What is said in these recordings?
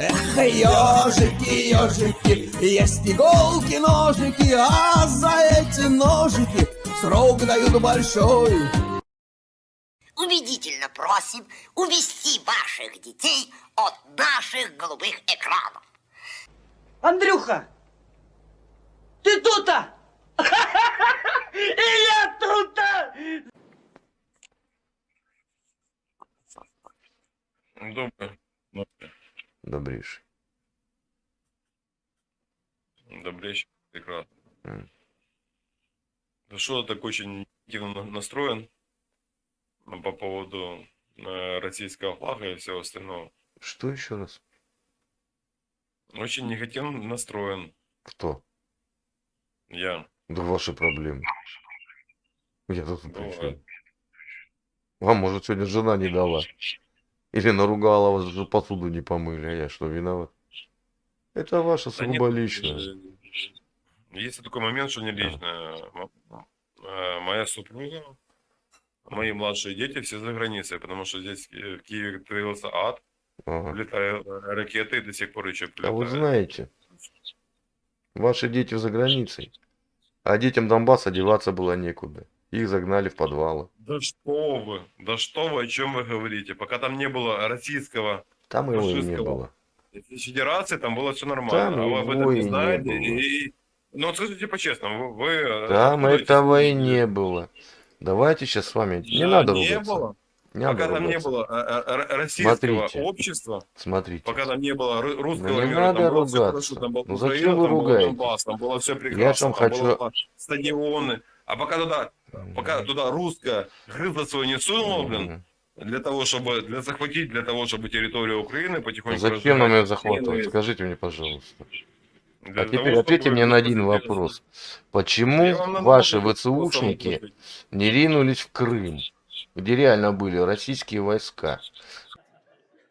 Эх, ежики, ежики, есть иголки, ножики, а за эти ножики срок дают большой. Убедительно просим увести ваших детей от наших голубых экранов. Андрюха, ты тут-то? И я тут-то! Добрейший. Добрейший, прекрасно. Да что так очень негативно настроен по поводу российского флага и всего остального? Что еще раз? Очень негативно настроен. Кто? Я. Да ваши проблемы. Я тут при Ну, чем? Вам, может, сегодня жена не дала. Или наругала вас, что посуду не помыли, а я что, виноват? Это ваше да сугубо нет, личное. есть такой момент, что не личное. Моя супруга, мои младшие дети все за границей, потому что здесь в Киеве творился ад. Ага. Летают ракеты и до сих пор еще А прилетают. вы знаете, ваши дети за границей, а детям Донбасса деваться было некуда. Их загнали в подвалы. Да что вы, о чем вы говорите? Пока там не было российского, Там его и не фашистского было. федерации, там было все нормально. Там А вы об его этом и не не знаете. было. Ну, вот скажите по-честному, вы Там откуда эти этого и слухи не взяли? было. Давайте сейчас с вами... Не Да, надо не ругаться. было. Не надо Пока там не ругаться. было российского Смотрите. общества, Смотрите. пока там не было Ну русского не мира, надо там было все ругаться. хорошо, там была Ну зачем Украина, вы там был ругаетесь? Донбасс, там было все Я прекрасно, вам там хочу... было стадионы. А пока туда русская грызла свою не сунула, блин, для того, чтобы территорию Украины потихоньку Зачем нам ее разжигать. захватывать? Скажите мне, пожалуйста. Для А того, теперь ответьте чтобы мне на один посмотреть, вопрос. Я Почему вам на ваши много вопросов ВЦУшники ответить. не ринулись в Крым, где реально были российские войска?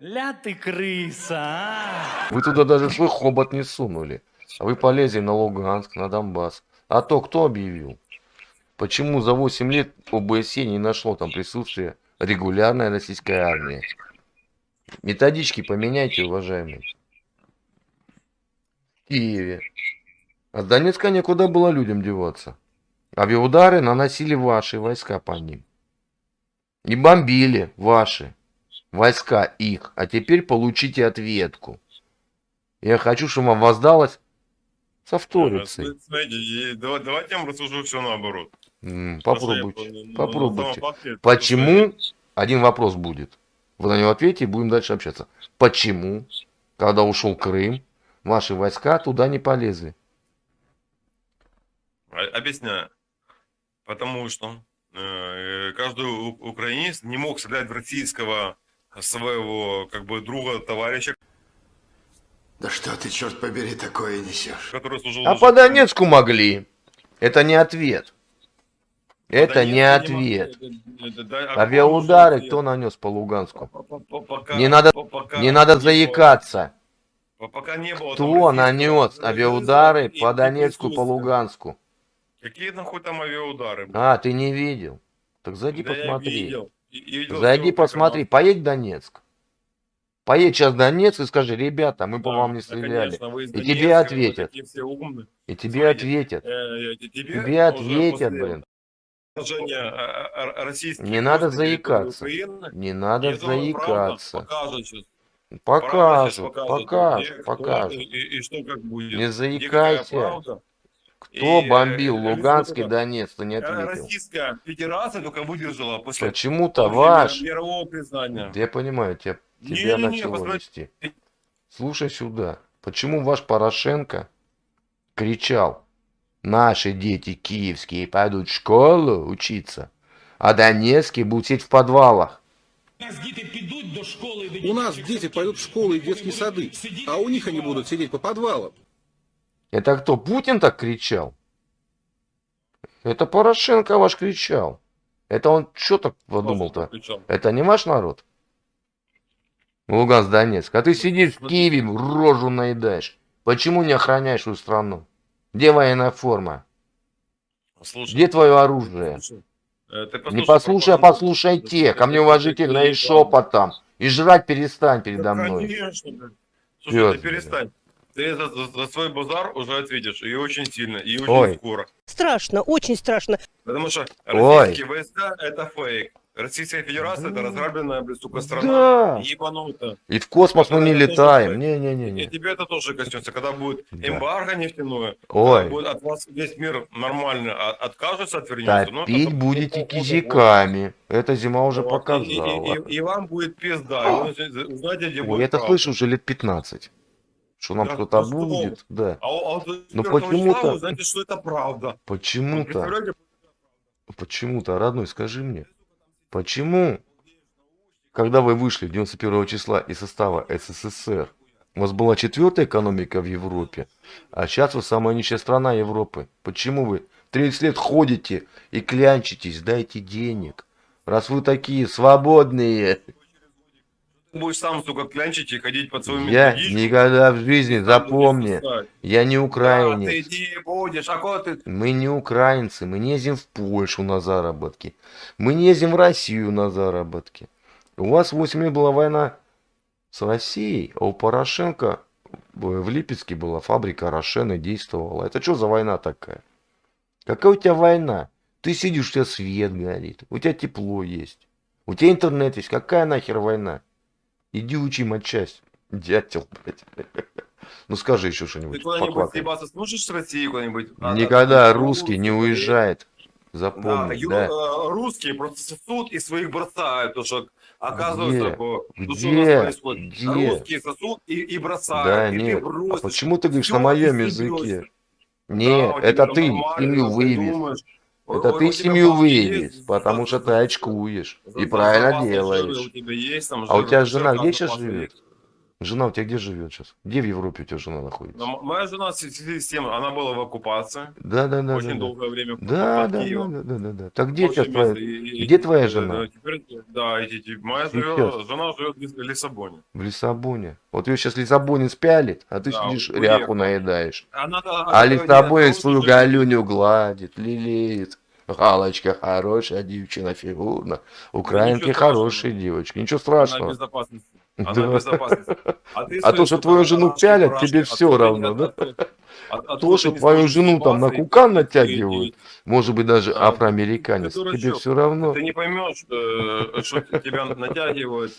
Ля ты крыса, а! Вы туда даже свой хобот не сунули. А вы полезли на Луганск, на Донбасс. А то кто объявил? Почему за 8 лет ОБСЕ не нашло там присутствие регулярной российской армии? Методички поменяйте, уважаемые. В Киеве. А с Донецка некуда было людям деваться. Авиаудары наносили ваши войска по ним. И бомбили ваши войска их. А теперь получите ответку. Я хочу, чтобы вам воздалось со вторицей. Смотрите, давайте я вам расскажу все наоборот. Попробуйте. Попробуйте. На самом факте, Почему? Один вопрос будет. Вы на него ответите и будем дальше общаться. Почему, когда ушел Крым, ваши войска туда не полезли? Объясняю. Потому что каждый украинец не мог стрелять в российского своего как бы друга, товарища, Да что ты, черт побери, такое несешь? который служил... А по Донецку могли. Это не ответ. Это не Донецк ответ. А Авиаудары какой кто нанес по Луганску? Пока- Не надо пока не надо было- заикаться. Пока не было там Кто российского нанес авиаудары и по Донецку, по присутствия. Луганску? Какие нахуй там авиаудары? блин? А, ты не видел? Так зайди Да я посмотри. видел. И видел Зайди всё посмотри. прекрасно. Поедь в Донецк. Поедь сейчас в Донецк и скажи: ребята, мы по Да, вам не да, стреляли. конечно, вы из И Донецка, тебе вы ответят. такие все умные. И тебе Смотрите, ответят. Тебе Тебе уже ответят, после блин. поражения российских Не надо войск на территории заикаться. Украины, Не надо я думаю, правда заикаться. покажет сейчас. Правда Покажут, сейчас покажут, где, покажут. кто и что как будет. Не Где какая заикайся. правда. Кто И, бомбил Александр, Луганск и Донецк, ты не ответил. Российская Федерация только выдержала после Почему-то получения ваш... мирового признания. Я понимаю, тебя Не-не-не, начало посмотрите. вести. Слушай сюда. Почему ваш Порошенко кричал: наши дети киевские пойдут в школу учиться, а донецкие будут сидеть в подвалах? У нас дети пойдут в школы и детские сады, а у них они будут сидеть по подвалам. Это кто, Путин так кричал? Это Порошенко ваш кричал. Это он что так подумал-то? Причем. Это не ваш народ? Луганск, Донецк. А ты сидишь в Киеве, рожу наедаешь. Почему не охраняешь свою страну? Где военная форма? Слушай, Где твое оружие? слушай, ты Не послушай, а пропаганду. послушайте. Ко мне Это уважительно и такие шепотом. И жрать перестань передо Да, мной. конечно, блядь. Слушай, Чё ты ты, перестань. Ты за свой базар уже ответишь, и очень сильно, и очень Ой. скоро. Страшно, очень страшно. Потому что Ой. российские войска — это фейк. Российская Федерация — это разграбленная, блядь, сука, страна, Да. ебанутая. И в космос мы не Это тоже летаем. фейк. И Не-не-не. тебе это тоже коснется, когда будет Да. эмбарго нефтяное, Ой. когда будет от вас весь мир нормально откажется, отвернется. ну, Топить это будете полгода кизиками. Эта зима уже будет. показала. И вам будет пизда. И вы узнаете, где Ой, будет я это правда. слышу уже лет 15. Что нам Да что-то что? будет. Да. А вот Но 4 числа почему-то- вы знаете, что это правда. Вот Почему-то, представляете, родной, скажи мне. Почему, когда вы вышли 91 числа из состава СССР, у вас была 4-я экономика в Европе, а сейчас вы самая нищая страна Европы. Почему вы 30 лет ходите и клянчитесь, дайте денег, раз вы такие свободные? ты будешь сам, сука, клянчить и ходить под своими Я методичками, никогда в жизни, сам будешь запомни, писать. я не Да, украинец. ты не будешь, а куда ты? Мы не украинцы, мы не ездим в Польшу на заработки. Мы не ездим в Россию на заработки. У вас 8 лет была война с Россией, а у Порошенко в Липецке была фабрика Рошен и действовала. Это что за война такая? Какая у тебя война? Ты сидишь, у тебя свет горит, у тебя тепло есть, у тебя интернет есть. Какая нахер война? Иди учи матчасть, дятел, блядь. Ну скажи еще Ты что-нибудь. куда-нибудь Поклакай. съебаться сможешь с России куда-нибудь? Никогда русский не уезжает. Да, Запомни, да. русские просто сосут и своих бросают, то что оказывается, Где? что у нас Где? происходит. Где? Русские сосут и бросают, Да, и ты нет. А бросишь. почему ты говоришь Всё, на моем и языке? серьёзно. Нет, Да, у это тебя там ты нормально, семью ты вывез. думаешь. Это У ты тебя семью бабки вывез, есть, потому что ты очкуешь. И запас правильно жиры у делаешь. тебя есть, там А у тебя жена жирка где сейчас запаса живет? есть. Жена у тебя где живет сейчас? Где в Европе у тебя жена находится? Но моя жена с тем, она была в оккупации Да. очень долгое время Да. под Киевом. Да. Так где сейчас Очень твоя? место, Где твоя жена? Теперь, да, моя Сейчас. жена живет в Лиссабоне. В Лиссабоне. Вот ее сейчас Лиссабонец пялит, а ты Да, сидишь уехал. ряху наедаешь. Она, А Лиссабонец нет, свою слушай, галюню гладит, лелеет. Галочка хорошая, девчина фигурна. Украинки ничего страшного. хорошие девочки. Ничего она в страшного. безопасности. Она Да. в безопасности. Ты А то, слышишь, что твою жену арабские пялят, барашки, тебе все откуда равно, они- да? откуда То, что они твою сможешь жену там на съебаться, кукан и- натягивают, может быть даже Да. афроамериканец, Ты тебе дурачок. все равно. Ты не поймешь, что тебя натягивают,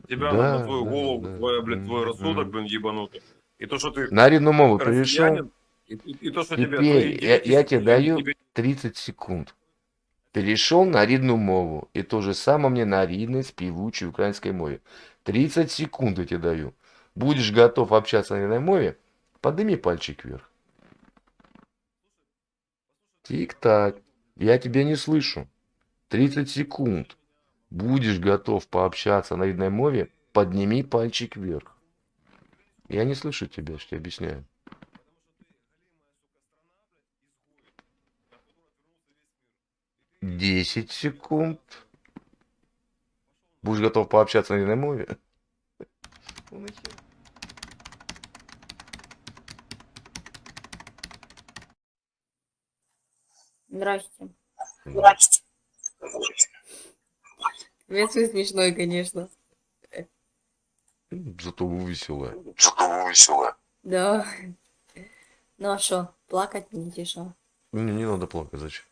тебя Да, на твою да, голову, да. твой рассудок, блин, ебанутый. И то, что ты На рідну мову перейшов, россиянин, и то, что тебе... теперь твои дети, я тебе даю тебе- 30 секунд. Перешел на рідну мову. И то же самое мне на рідной спевучей украинской мове. 30 секунд я тебе даю. Будешь готов общаться на рідной мове, подними пальчик вверх. Тик-так. Я тебя не слышу. 30 секунд. Будешь готов пообщаться на рідной мове, подними пальчик вверх. Я не слышу тебя, что я объясняю. Десять секунд. Будешь готов пообщаться на рідной мове? Ну, нахер. Здрасте. Весы смешной, конечно. Зато вы веселая. Да. Ну а что, плакать не тише. Не надо плакать, зачем?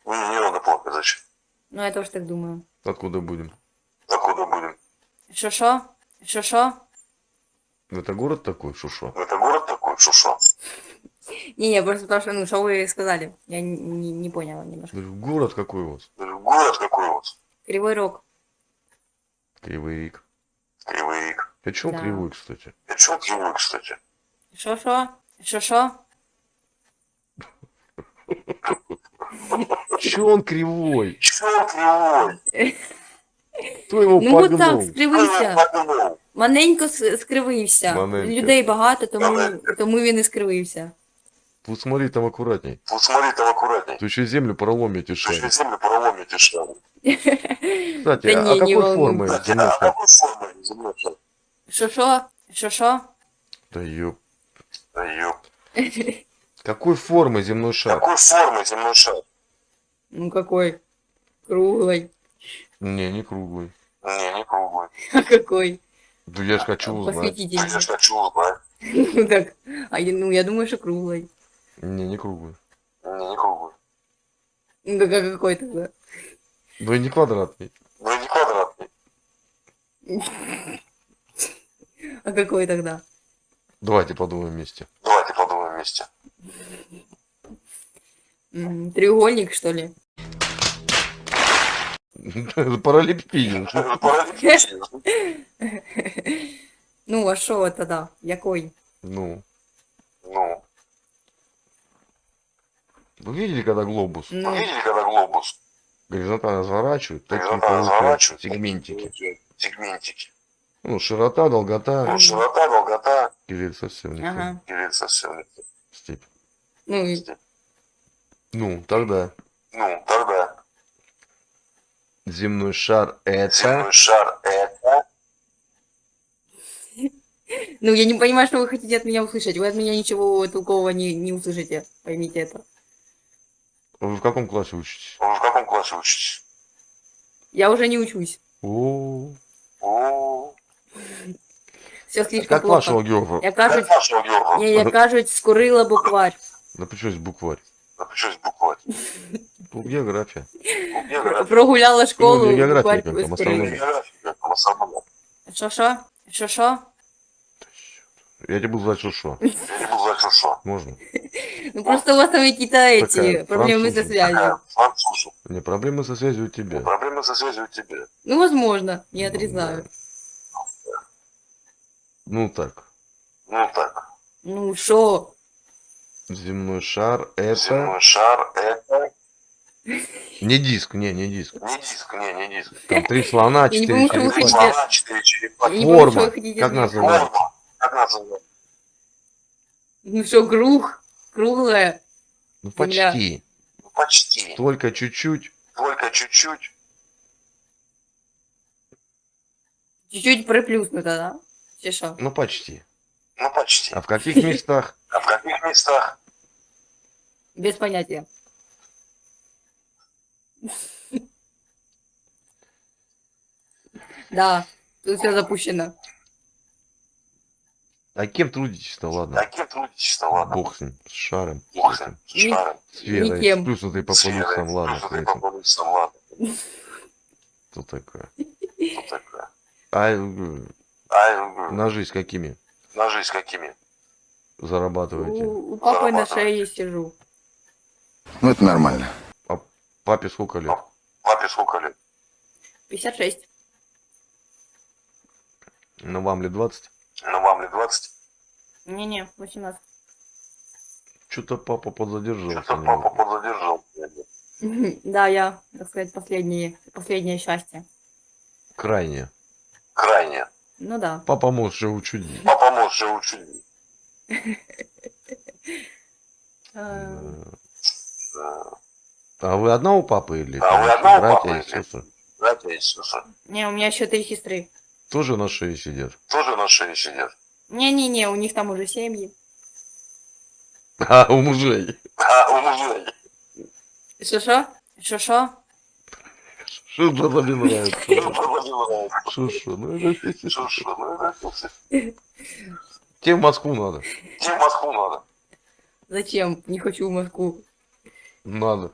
Ну, я тоже так думаю. Откуда будем? Шо-шо? Шо-шо? Это город такой, шушо? Не, просто потому что, ну, что вы сказали? Я не поняла немножко. Говорю, город какой у вас? Кривой Рог. Кривый Рик. А чё он Да. кривой, кстати? Шо-шо? Шо-шо? Чё он кривой? Кто его Ну, от так, погнул? скривився. Маленько скривився. Маленько. Людей багато, тому він і скривився. Вот смотри там аккуратней. То еще землю проломите шарик. Кстати, Да а не, не какой формы волнуйся. земной шар? Шо-шо? Шо-шо? Да ёп. Какой формы земной шар? Ну, какой? Круглый. Не круглый. А какой? Да я ж хочу узнать. Посветите мне. Ну так, я думаю, что круглый. Не круглый. Не круглый. Ну так а какой тогда? Ну и не квадратный. Ну, не квадратный. А какой тогда? Давайте подумаем вместе. Давайте подумаем вместе. Треугольник, что ли? Это параллелепипед. Ну, а що тогда? Якой? Ну. Ну, Вы видели, когда глобус Ну, видели, когда глобус горизонтально разворачивают, такие горизонтально получаются разворачивают, сегментики. сегментики. Ну, широта, долгота, Ну, широта, долгота, или совсем не ага. или совсем не то. степень. Ну, и Ну, тогда Ну, тогда земной шар это... земной шар это... ну, я не понимаю, что вы хотите от меня услышать. Вы от меня ничего толкового не услышите. Поймите это. Вы в каком классе учитесь? Вы в каком классе учитесь? Я уже не учусь. О, О, Все слишком как плохо. вашего географа? Я кажуть, как нашего географа? я кажуть, скурила букварь. Да при чем здесь букварь? Напишись букварь. Тут география. География. Прогуляла школу, Ну, география букварь как там скурила. основная. География, по самому. Шо-шо? Я тебе буду знать, что. Я не буду знать, что шо. Можно? Ну, просто у вас там какие-то эти Такая, проблемы со французы. связью. Такая, французы. Не, проблемы со связью у тебя. Проблемы со связью у тебя. Ну, возможно, не отрезаю. Ну так. Ну так. Ну, шо? Земной шар это... Земной шар это... Не диск, не диск. Не диск, не диск. Там 3 слона, Я не 4 помню, что вы Три хотите. черепахи. слона, 4 Я черепахи. не помню, что Форма. вы хотите Как от меня. называется? Форма. Как называется? Ну что, круглая. Ну Земля. почти. Ну, почти. Только чуть-чуть. Только чуть-чуть. Чуть-чуть приплюснуто, да? Все шо? Ну почти. Ну, почти. А в каких местах? А в каких местах? Без понятия. Да, тут все запущено. А кем трудитесь-то, ладно? А кем трудитесь-то, ладно? Бог с ним, с шаром. Бог с ним, с шаром. Сферой, Никем. сплюснутой по Сферой, полюсам, ладно. сплюснутой с по этим. полюсам, ладно. Что такое? Что такое? А А на жизнь какими на жизнь какими? зарабатываете? У папы на шее сижу. Ну, это нормально. А папе сколько лет? Папе сколько лет? 56. Ну вам лет 20? Ну, вам лет 20? Не-не, 18. Что-то папа подзадержался. Что-то папа подзадержал. Да, я, так сказать, последнее счастье. Крайне. Крайне. Ну да. Папа может же учудить. Папа может же учудить. Э, А вы одна у папы или А там вы одна у братья папы и или? сестры? Братья и сестры. Не, у меня еще 3 сестры. Тоже на шее сидят? Тоже на шее сидят. Не-не-не, у них там уже семьи. А, у мужей. А у мужей. Шо-шо? Шо-шо? Что папа не нравится? Папа не нравится. Шо-шо? Ну это... Шо-шо, ну это... Тебе в Москву надо. Тебе в Москву надо. Зачем? Не хочу в Москву. Надо.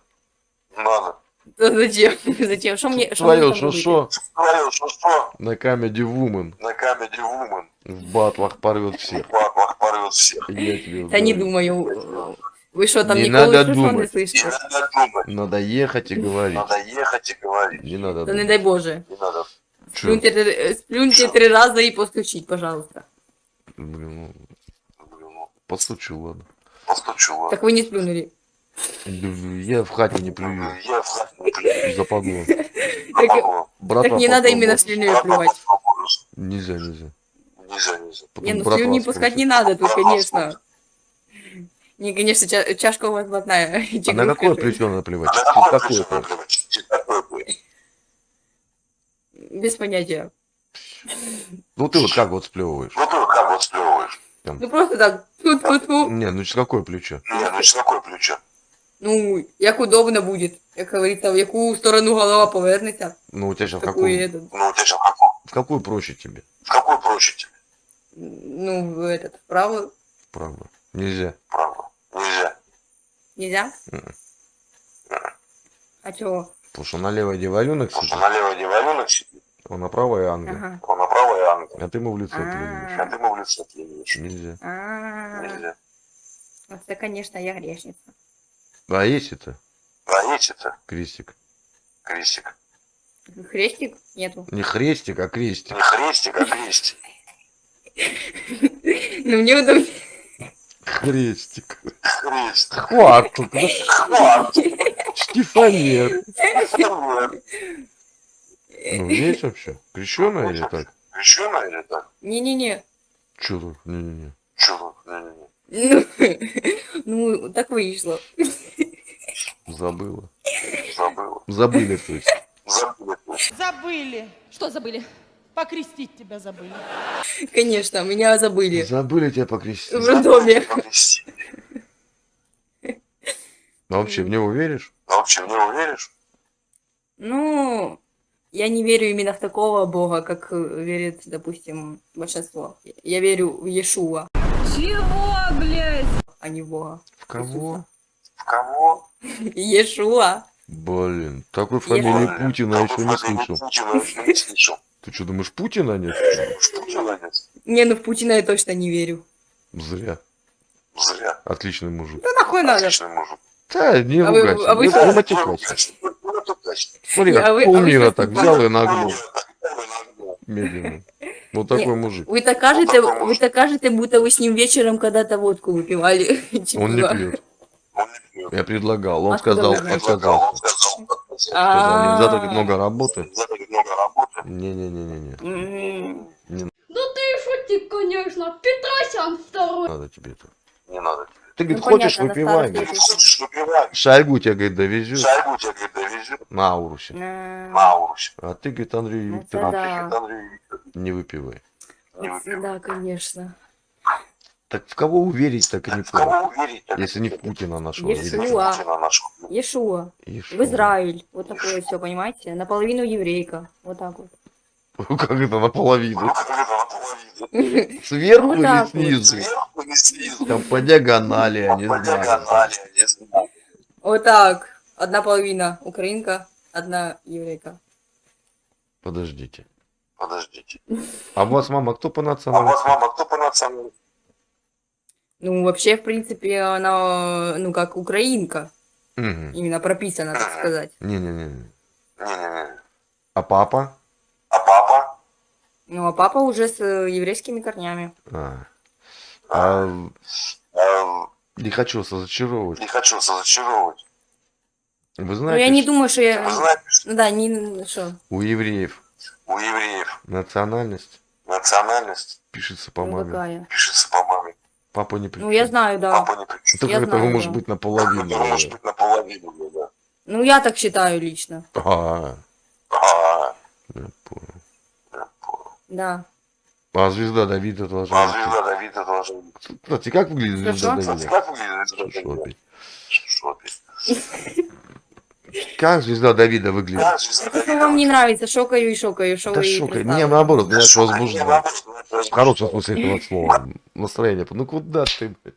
Надо. Да зачем? Зачем? Что мне Твое там робити? шо-шо Твое шо-шо на Comedy Woman на Comedy Woman в батлах порвет всех. в батлах порвет всех. Я тебе Да не говорю. думаю. Вы что, там Не Николы надо шо-шо не думать. Не слышите? надо думать. Надо ехать и говорить. Надо ехать и говорить. Не надо Да не думать. дай Боже. Не надо. Чё? Сплюньте 3 раза и постучить, пожалуйста. Блин, ну, Ну, постучу, ладно. постучу, ладно. Так вы не сплюнули. Я в хате не плюю. Я в хате не плюю. За погон. Так, Братва так не надо именно попробует. слюней плювать. Нельзя. Нельзя, нельзя. Не, Потом ну братва слюни спросит. пускать не надо тут, конечно. Не, конечно, чашка у вас блатная. А на какое плечо надо плевать? А на Через какое какое плечо плечо? наплевать? Через какое плечо? Без понятия. Ну ты вот как вот сплевываешь? Ну ты как вот сплевываешь? Ну просто так. Тьфу-тьфу-тьфу. Не, ну через какое плечо? Не, ну через какое плечо? Ну, як удобно будет. Як говорится, в яку сторону голова повернеться. Ну у тебя сейчас Такую какую? этот. Ну у тебя сейчас какое? В какую проще тебе? В какой проще тебе? Ну, в этот, вправо. Правда. Нельзя. Нельзя? А чего? Потому что налево дьяволенок сидит, а направо и ангел. Ага. А ты ему в лицо клюешь. Нельзя. А-а-а. Вот это, конечно, я грешница. А есть это? Крестик. Крестик? Нету. Не хрестик, а крестик. Ну, мне удобно. Хрестик. Хватит. Штифанер. Ну, есть вообще? Крещеная или так? Не-не-не. Чё тут? Не-не-не. Ну, ну, так вышло. Забыла. Забыли, то есть. Забыли. Что забыли? Покрестить тебя забыли. Конечно, меня забыли. Забыли тебя покрестить. В роддоме. А вообще в него веришь? Ну, я не верю именно в такого бога, как верит, допустим, большинство. Я верю в Иешуа. Чего, блядь? А не в бога. В кого? Иешуа. Блин, такой фамилии Путина еще не слышал. Ты что, думаешь, Путина нет? Не, ну в Путина я точно не верю. Зря. Отличный мужик. Ну нахуй надо. Да, не А вы- ругайся. а вы Не что? матюкайся. Смотри, А как вы полмира что, так Степан? взял и нагнул. Медленно. Вот такой мужик. Вы так кажете, будто вы с ним вечером когда-то водку выпивали. Он не Типа. пьет. Я предлагал, он Откуда сказал, вы знаете? отказался. Сказал, А. нельзя так много работы. Не-не-не-не-не. М. Да ты шутик, конечно. Петросян второй. Надо тебе это. Ты, говорит, Ну, хочешь, понятно, на выпивай. старости говорит. Шойгу тебя, говорит, довезет на Аурусе. А ты, говорит, Андрей Это Викторович, да. не выпивай. Это да, конечно. Так в кого уверить, так и не понял. Если не в Путина нашего. Иешуа. Иешуа. Иешуа. В Израиль. Вот такое все, понимаете? Наполовину еврейка. Вот так вот. Как это наполовину? Сверху Вот или так вот. снизу? Там по диагонали, я не знаю. Вот так. Одна половина украинка, одна еврейка. Подождите. А у вас мама кто по национальности? Ну, вообще, в принципе, она, ну, как украинка. Мгм. Именно прописана, так сказать. Не-не-не. А папа? Ну, а папа уже с еврейскими корнями. Не хочу вас разочаровывать. Вы Ну, знаете, я не думаю, что я... Ну, да, не... Что? у евреев национальность пишется по Ну, маме. какая? Папа не при Ну, я чем. знаю, да. Только я это знаю, может да. быть наполовину. Ну, я так считаю лично. А, я понял. Да. А звезда Давида должна быть. Кстати, как выглядит звезда Что? Давида? Что опять? Как звезда Давида выглядит? Это что вам не нравится? Шокаю и шокаю. Что Да вы шокай. представили? Мне наоборот, меня это возбуждает. В хорошем смысле этого слова. Настроение. Ну куда ты, блядь?